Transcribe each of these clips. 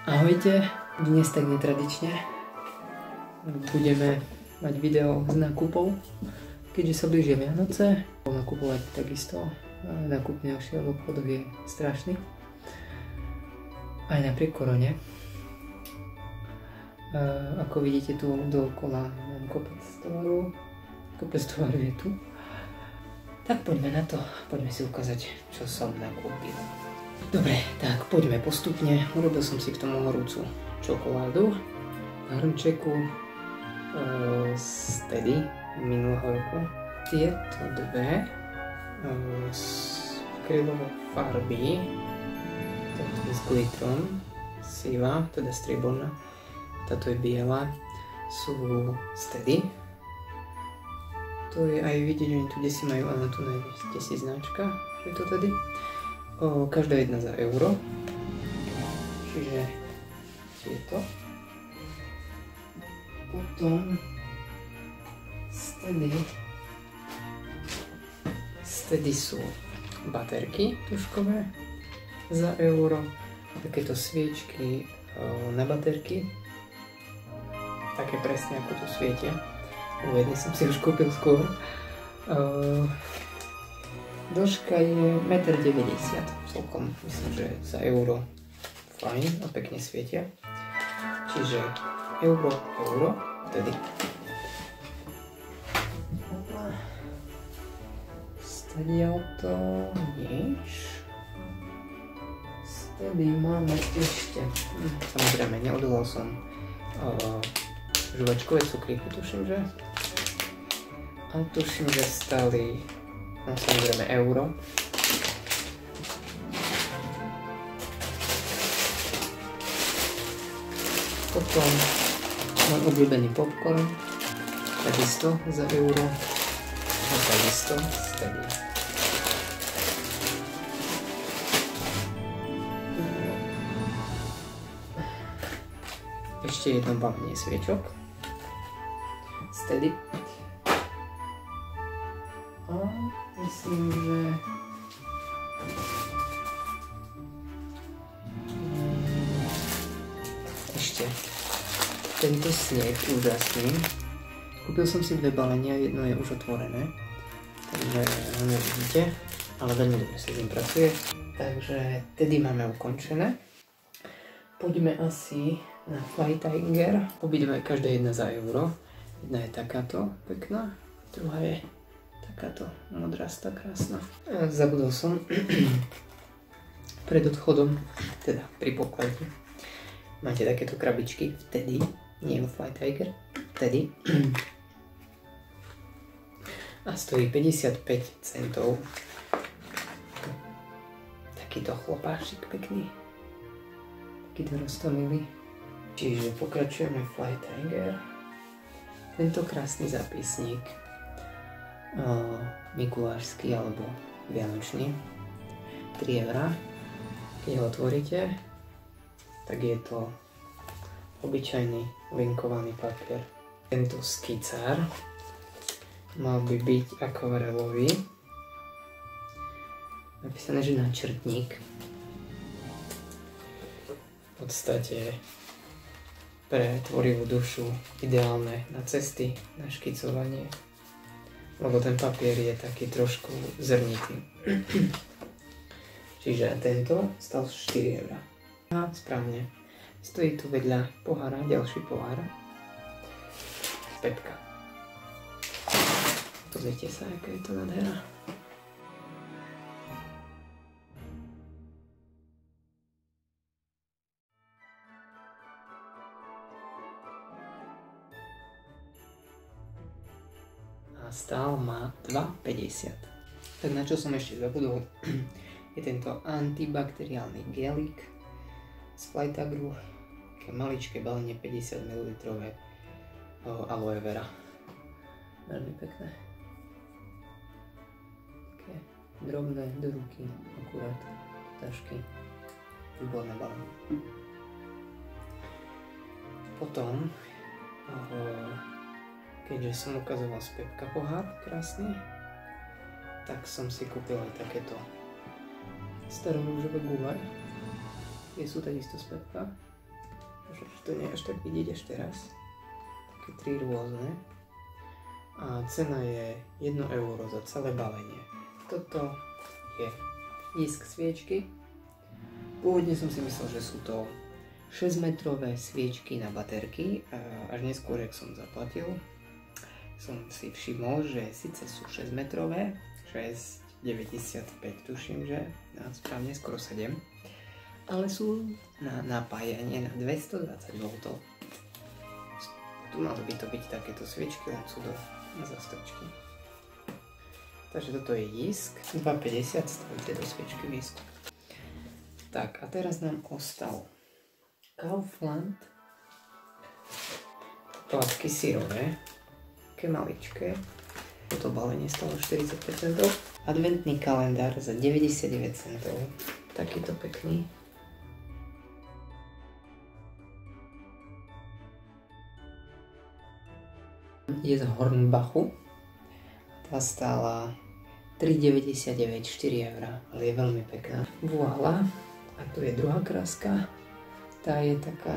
Ahojte, dnes tak netradične budeme mať video z nákupov, keďže sa blížia Vianoce. Nakupovať takisto, nákup v ďalších obchodoch je strašný, aj napriek korone. Ako vidíte tu dookola mám kopec tovaru je tu. Tak poďme na to, poďme si ukázať, čo som nakúpil. Dobre, tak poďme postupne. Urobil som si k tomu horúcu čokoládu na hrnčeku z tedy minulého roku. Tieto dve z akrylové farby, toto je s glitterom, sivá, teda strieborná, táto je biela, sú z tedy. To je aj vidieť, že oni tu desi majú, ale tu je desi značka, že je to tedy. Každá jedna za euro, čiže tieto. Potom stedy sú baterky tužkové za euro, takéto sviečky na baterky, také presne ako tu svietia. Jedné som si už kúpil skôr. Dĺžka je 1,90 m, celkom myslím, že za euro fajn a pekne svietia. Čiže euro, vtedy. Stadiaľ to nič. Stedy máme ešte. Samozrejme, neodolal som žuvačkové cukríky, tuším, že? A tuším, že stali samozrejme euro. Potom môj obľúbený popcorn, takisto za euro. A takisto stedy. Ešte jedno balenie sviečok. Stedy. A myslím, že ešte tento sneh úžasný. Kúpil som si dve balenia, jedno je už otvorené, takže ho nevidíte, ale veľmi dobre sa s ním pracuje. Takže tedy máme ukončené. Poďme asi na Fly Tiger. Obidve každá jedna za euro. Jedna je takáto pekná, druhá je takáto modrastá, krásna. Zabudol som pred odchodom, teda pri poklade. Máte takéto krabičky vtedy, nie vo Fly Tiger, vtedy. A stojí 55 centov. Takýto chlopášik pekný. Takýto roztomilý. Čiže pokračujeme Fly Tiger. Tento krásny zápisník. Mikulášsky alebo vianočný, 3 €. Keď ho otvoríte, tak je to obyčajný linkovaný papier. Tento skicár mal by byť akvarelový, napísané, že načrtník. V podstate pre tvorivú dušu ideálne na cesty, na škicovanie. Lebo ten papier je taký trošku zrnitý. Čiže tento stal 4 €. A správne. Stojí tu vedľa pohára ďalší pohár. Pepka. Pozrite sa, aká je to nádhera. Stál má 2,50 €. Tak na čo som ešte zabudol, je tento antibakteriálny gelík z Fly Tigeru, také maličké balenie 50 ml aloe vera. Veľmi pekné. Také drobné do ruky, akurát tašky. Výborné balenie. Potom keďže som ukazoval z Pepka pohár krásny, tak som si kúpil aj takéto starorúžové gule. Tie sú takisto z Pepka. že to nie je až tak vidieť ešte raz. Také 3 rôzne. A cena je 1 euro za celé balenie. Toto je disk sviečky. Pôvodne som si myslel, že sú to 6-metrové sviečky na baterky. Až neskôr, jak som zaplatil, som si všimol, že síce sú 6-metrové, 6,95 tuším, že správne skoro 7, ale sú na napájanie na 220 V. Tu malo by to byť takéto sviečky, len sú do zastrčky. Takže toto je disk, 2,50 stojí tieto sviečky v disku. Tak a teraz nám ostal Kaufland, platky syrové, také maličké. Toto balenie stalo 45 centov. Adventný kalendár za 99 centov. Takýto pekný. Je z Hornbachu. Tá stála 3,99, 4 €, ale je veľmi pekná. Voilà. A tu je druhá kráska. Tá je taká...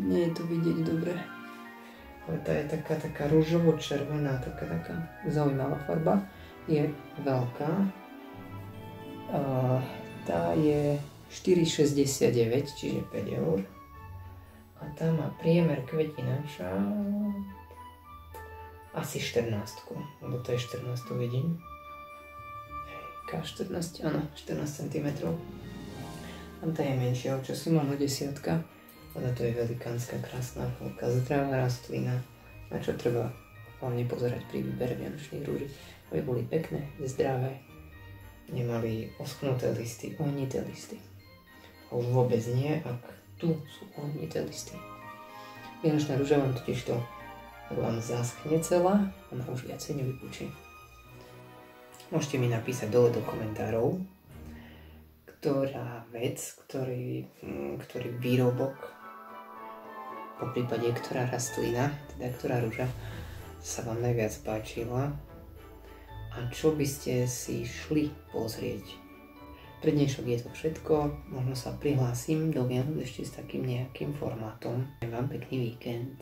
Nie je to vidieť dobre. Ale tá je taká ružovo-červená, taká zaujímavá farba. Je veľká. Tá je 4,69, čiže 5 €. A tá má priemer kvetináča asi 14, lebo to je 14, vidím. K14, áno, 14 cm. A tá je menšia, čo si možno 10. Ale to je velikánska, krásna, veľká, zdravá rastlina, na čo treba hlavne pozerať pri výbere vianočných rúží, aby boli pekné, zdravé, nemali oschnuté listy, ohnité listy. A už vôbec nie, ak tu sú ohnité listy. Vianočná rúža vám totiž to vám zaschne celá, ona už viacej nevypučí. Môžete mi napísať dole do komentárov, ktorá vec, ktorý výrobok, po prípade ktorá rastlina, teda ktorá rúža sa vám najviac páčila a čo by ste si šli pozrieť. Pre dnešok je to všetko, možno sa prihlásim do Vianoc ešte s takým nejakým formátom. Vám pekný víkend.